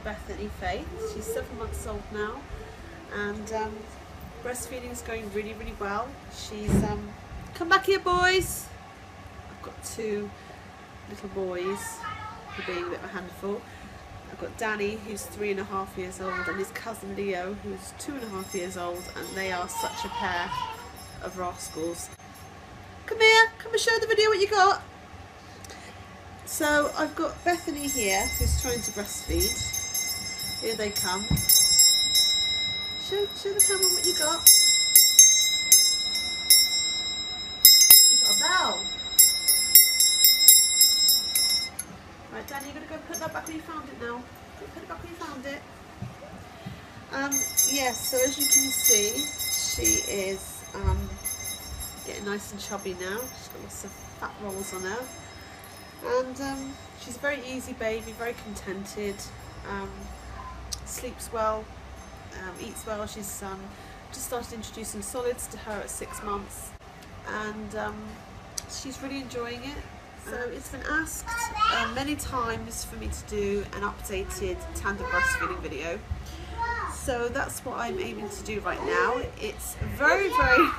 Bethany Faith. She's 7 months old now, and breastfeeding is going really, really well. She's come back here, boys. I've got 2 little boys who are being a bit of a handful. I've got Danny, who's 3.5 years old, and his cousin Leo, who's 2.5 years old, and they are such a pair of rascals. Come here, come and show the video what you got. So I've got Bethany here, who's trying to breastfeed. Here they come. Show the camera what you got. You got a bell. Right, Danny, you're going to go put that back where you found it now. Go put it back where you found it. Yes, so as you can see, she is getting nice and chubby now. She's got lots of fat rolls on her. And she's a very easy baby, very contented, sleeps well, eats well. She's just started introducing solids to her at 6 months, and she's really enjoying it. So it's been asked many times for me to do an updated tandem breastfeeding video. So that's what I'm aiming to do right now. It's very, very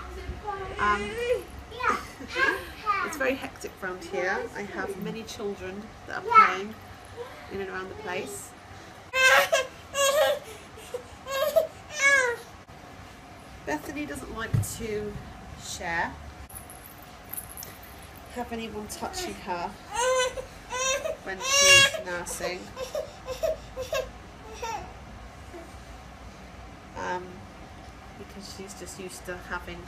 it's very hectic around here. I have many children that are playing in and around the place. Bethany doesn't like to share, have anyone touching her when she's nursing. Because she's just used to having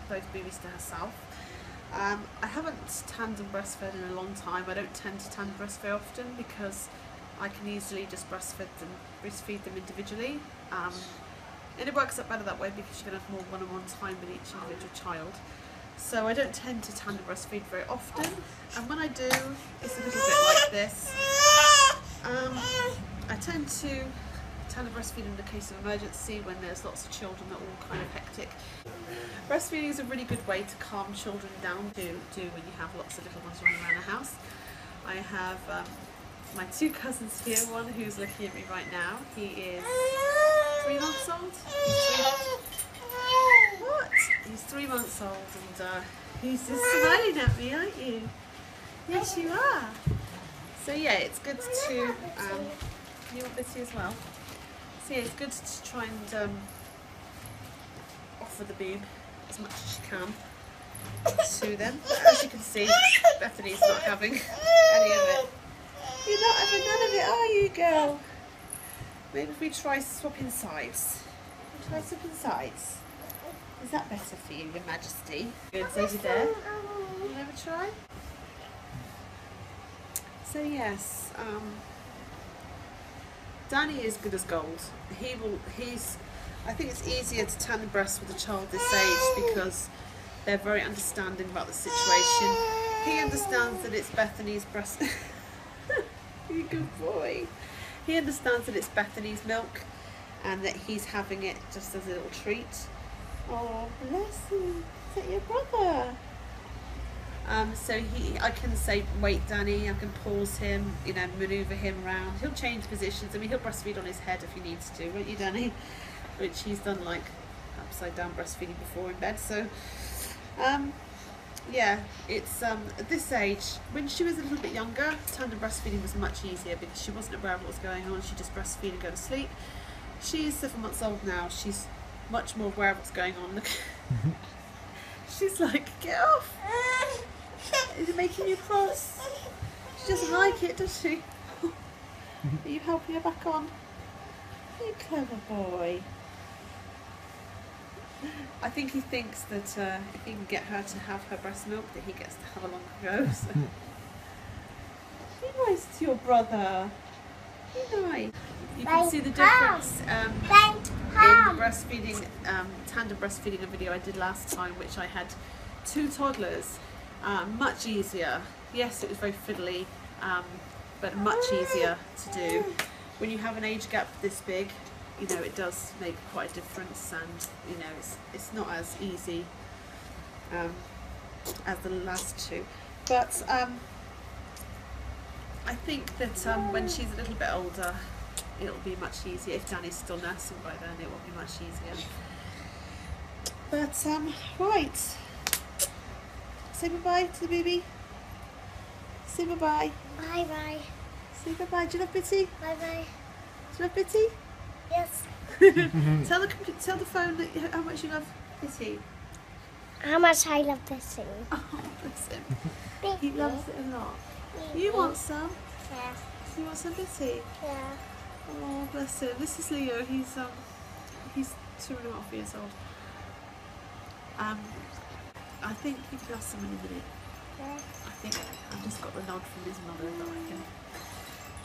both babies to herself. I haven't tandem breastfed in a long time. I don't tend to tandem breastfeed often because I can easily just breastfeed them individually. And it works out better that way because you can have more one-on-one time with each individual child. So I don't tend to tandem breastfeed very often, and when I do, it's a little bit like this. I tend to tandem breastfeed in the case of emergency when there's lots of children that are all kind of hectic. Breastfeeding is a really good way to calm children down to do when you have lots of little ones running around the house. I have my 2 cousins here, one who's looking at me right now. He is 3 months old. What? He's 3 months old, and he's just smiling at me, aren't you? Yes, you are. So yeah, it's good to, you want Bitty as well? So yeah, it's good to try and offer the boob as much as you can to them. But as you can see, Bethany's not having any of it. You're not having none of it, are you, girl? Maybe if we try swapping sides. Try swapping sides. Is that better for you, Your Majesty? Good, so over there. You ever try? So yes, Danny is good as gold. I think it's easier to tandem breast with a child this age because they're very understanding about the situation. He understands that it's Bethany's breast. You're a good boy. He understands that it's Bethany's milk and that he's having it just as a little treat. Oh, bless him. Is that your brother? So I can say, wait, Danny, I can pause him, you know, manoeuvre him around. He'll change positions. I mean, he'll breastfeed on his head if he needs to, won't you, Danny? Which he's done, like, upside down breastfeeding before in bed. So, yeah, it's at this age, when she was a little bit younger, tandem breastfeeding was much easier because she wasn't aware of what was going on. She just breastfeed and go to sleep. She's 7 months old now. She's much more aware of what's going on. Look, she's like, get off! Is it making you cross? She doesn't like it, does she? Are you helping her back on? You clever boy. I think he thinks that if he can get her to have her breast milk, that he gets to have a longer go. So. Be nice to your brother. Be nice. You can see the difference in the breastfeeding, tandem breastfeeding, a video I did last time, which I had 2 toddlers. Much easier. Yes, it was very fiddly, but much easier to do. When you have an age gap this big, you know, it does make quite a difference, and you know, it's not as easy as the last 2. But I think that when she's a little bit older, it'll be much easier. If Danny's still nursing by then, it will be much easier. But right, say bye-bye to the baby. Say bye-bye. Bye-bye. Say bye-bye. Do you love Bitty? Bye-bye. Do you love Bitty? Yes. Tell the phone that how much you love Bitty. How much I love this thing. Oh, bless him. He loves it a lot. You want some? Yeah. You want some Bitty? Yeah. Oh, bless him. This is Leo. He's 2.5 years old. I think he can have some in a minute. Yeah. I think I've just got the nod from his mother that I can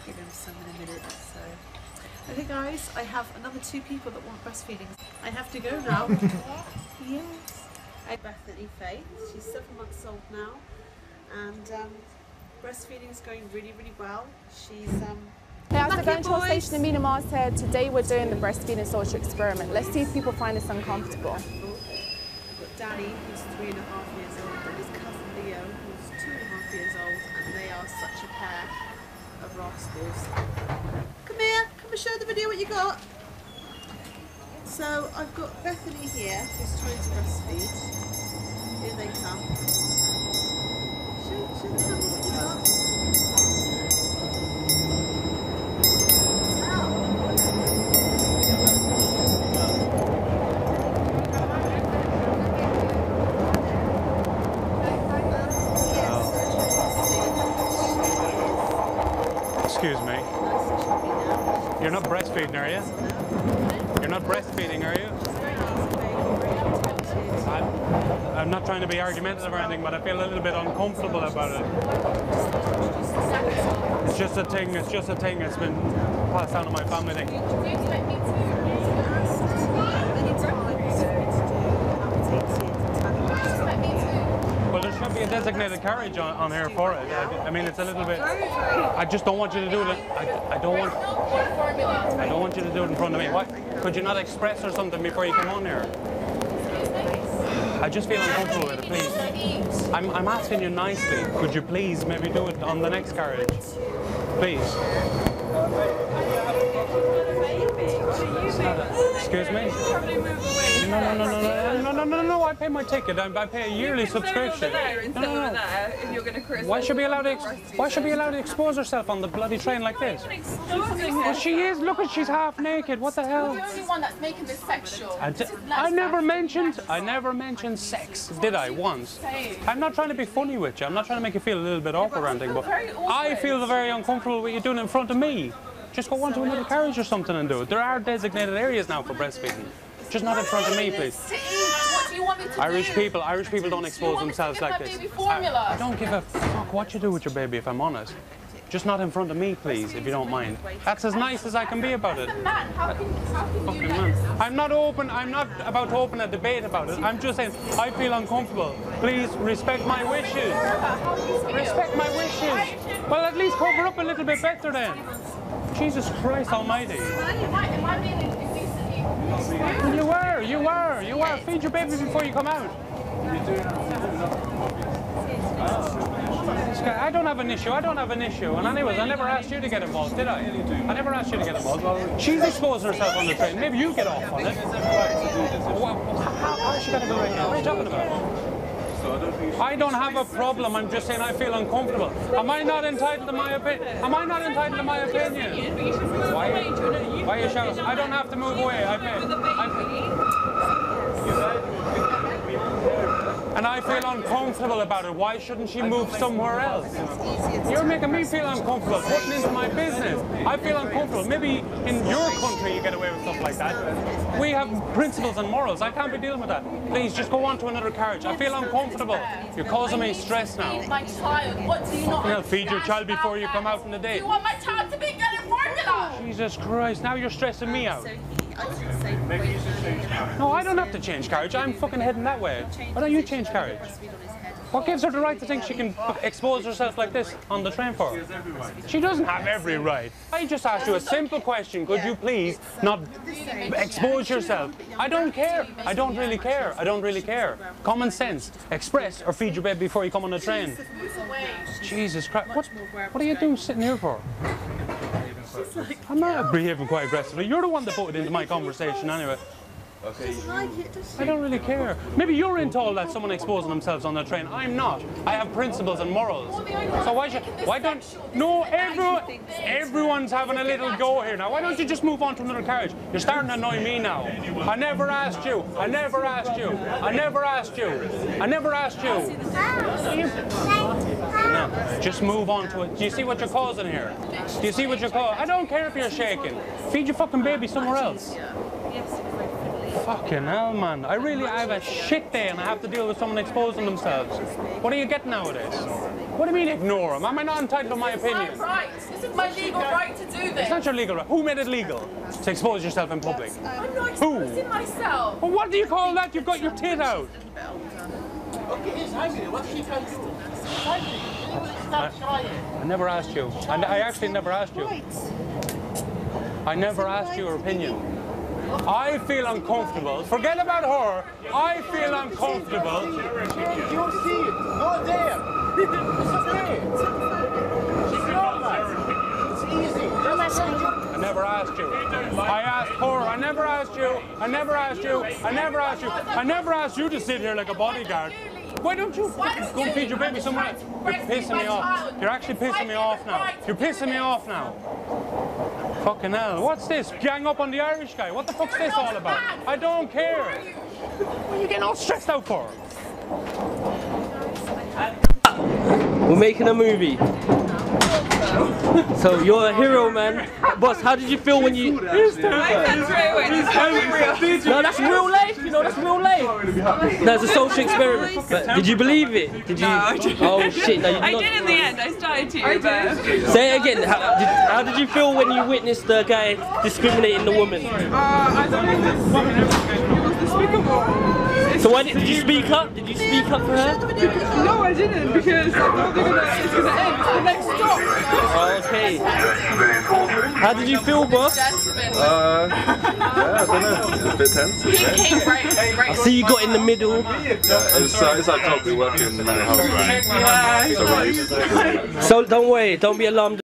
give him some in a minute. So, okay, guys, I have another 2 people that want breastfeeding. I have to go now. Yes. Bethany Faith. She's 7 months old now, and breastfeeding is going really, really well. She's Hey, as we're going to our station in Myanmar here, today we're doing the breastfeeding social experiment. Let's see if people find this uncomfortable. I've got Danny, who's 3.5 years old, and his cousin Leo, who's 2.5 years old, and they are such a pair of rascals. Come here, come and show the video what you got. So I've got Bethany here, who's trying to breastfeed. Here they come. Show the camera what you got. Excuse me. You're not breastfeeding, are you? You're not breastfeeding, are you? I'm not trying to be argumentative or anything, but I feel a little bit uncomfortable about it. It's just a thing. It's just a thing. It's been passed down to my family thing. Well, there should be a designated carriage on here for it. I mean, it's a little bit. I just don't want you to do it. I don't want you to do it in front of me. What? Could you not express or something before you come on here? I just feel uncomfortable with it, please. I'm asking you nicely. Could you please maybe do it on the next carriage? Please. Excuse me? No, I pay my ticket. I pay a yearly subscription. No. Why should be allowed to expose herself on the bloody train like this? Well, she is. Look at, she's half naked. What the hell? You're the only one that's making this sexual. I never mentioned sex, did I? Once. I'm not trying to be funny with you. I'm not trying to make you feel a little bit awkward or anything, but I feel very uncomfortable with you doing it in front of me. Just go on to another carriage or something and do it. There are designated areas now for breastfeeding. Just not in front of me, please. What do you want me to do? Irish people don't expose themselves like this. I don't give a fuck what you do with your baby, if I'm honest. Just not in front of me, please, if you don't mind. That's as nice as I can be about it. How can you I'm not about to open a debate about it. I'm just saying, I feel uncomfortable. Please respect my wishes. Respect my wishes. Well, at least cover up a little bit better then. Jesus Christ Almighty. Am I being indecently? You were. Feed your baby before you come out. I don't have an issue. And anyways, I never asked you to get involved, did I? I never asked you to get involved. She's exposing herself on the train. Maybe you get off on it. How is she going to go right now? What are you talking about? I don't have a problem. I'm just saying I feel uncomfortable. Am I not entitled to my opinion? Why are you shouting? I don't have to move away. I pay. And I feel uncomfortable about it. Why shouldn't she move somewhere else? You're making me feel uncomfortable, putting into my business. I feel uncomfortable. Maybe in your country you get away with stuff like that. We have principles and morals. I can't be dealing with that. Please, just go on to another carriage. I feel uncomfortable. You're causing me stress now. Feed my child. What do you not understand? Feed your child before you come out in the day. Do you want my child to be getting formula? Jesus Christ, now you're stressing me out. I didn't say No, I don't have to change carriage. I'm fucking heading that way. Why don't you change carriage? What gives her the right to think she can expose herself like this on the train for her? She doesn't have every right. I just asked you a simple question. Could you please not expose yourself? I don't care. I don't really care. I don't really care. Common sense. Express or feed your baby before you come on the train. Jesus Christ. What are you doing sitting here for? I'm not behaving quite aggressively. You're the one that put it into my conversation anyway. Okay. I don't really care. Maybe you're into all that, someone exposing themselves on the train. I'm not. I have principles and morals. So why don't... No, everyone's having a little go here now. Why don't you just move on to another carriage? You're starting to annoy me now. I never asked you. I never asked you. I never asked you. I never asked you. No, just move on to it. Do you see what you're causing here? Do you see what you're causing? I don't care if you're shaking. Feed your fucking baby somewhere else. Fucking hell, man. I have a shit day and I have to deal with someone exposing themselves. What are you getting out of this? What do you mean ignore them? Am I not entitled to my opinion? This is my right. This is my legal right to do this. It's not your legal right. Who made it legal to expose yourself in public? I'm not exposing myself. Well, what do you call that? You've got your tit out. Okay, he's hungry. What she can do? He's hungry. Stop trying. I never asked you. I actually never asked you. I never asked your opinion. I feel uncomfortable. Forget about her. I feel uncomfortable. You see it. Go there. It's okay. It's easy. I never asked you. I asked her. I never asked you. I never asked you. I never asked you. I never asked you to sit here like a bodyguard. Why don't you go and feed your baby somewhere else? You're pissing me off. You're actually pissing me off now. You're pissing me off now. Fucking hell. What's this? Gang up on the Irish guy. What the fuck's this all about? I don't care. What are you getting all stressed out for? We're making a movie. So you're a hero, man. Boss, how did you feel when you... No, that's real life, you know, that's real life. That's a social experiment. But did you believe it? Did you? No, I didn't. Oh shit, no, you did I not. did in the end, I started to. But... Say it again, how did you feel when you witnessed the guy discriminating the woman? I don't know, it was despicable. So why did you speak up? Did you speak up for her? No, I didn't, because I thought it's gonna end. It's the next stop. Okay. How did you feel, boss? Yeah, I don't know. It's a bit tense. He came right. I see you got in the middle. It's like top. We work in mental health, right? Yeah. So, So don't worry, don't be alarmed.